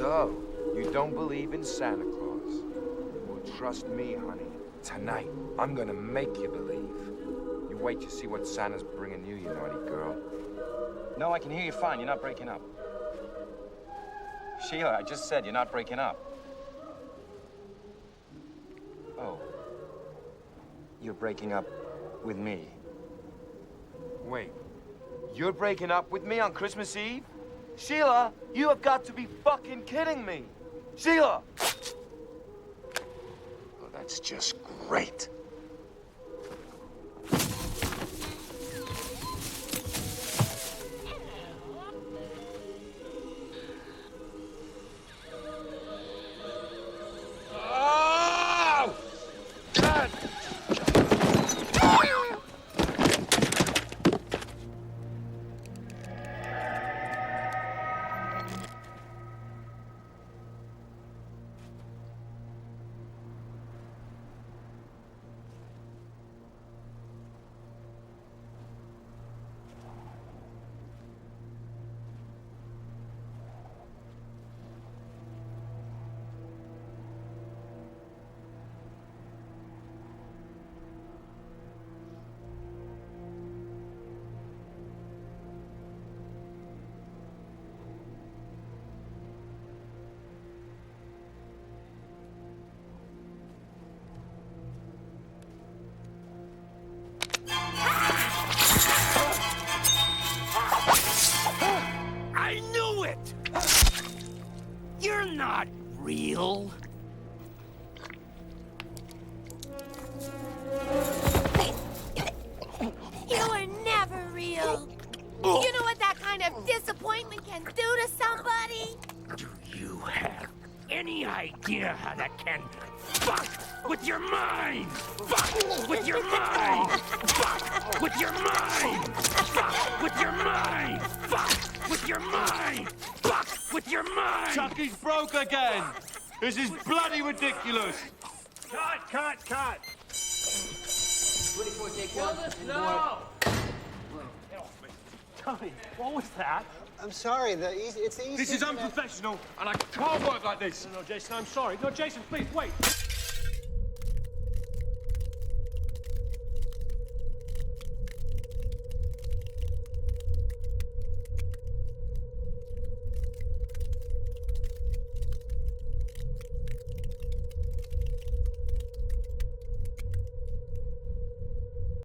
So, you don't believe in Santa Claus? Well, trust me, honey. Tonight, I'm gonna make you believe. You wait to see what Santa's bringing you, you naughty girl. No, I can hear you fine. You're not breaking up. Sheila, I just said you're not breaking up. Oh. You're breaking up with me. Wait, you're breaking up with me on Christmas Eve? Sheila, you have got to be fucking kidding me. Sheila! Well, that's just great. I knew it! You're not real. You were never real. You know what that kind of disappointment can do to somebody? Do you have any idea how that can fuck with your mind? Fuck with your mind! Fuck with your mind! Fuck with your mind! Fuck with your mind! Fuck with your mind! Chucky's broke again! This is bloody ridiculous! Cut! 24, take one. Kill the snow! Tommy, what was that? I'm sorry, it's the easy. This is unprofessional, and I can't work like this! No, Jason, I'm sorry. No, Jason, please, wait.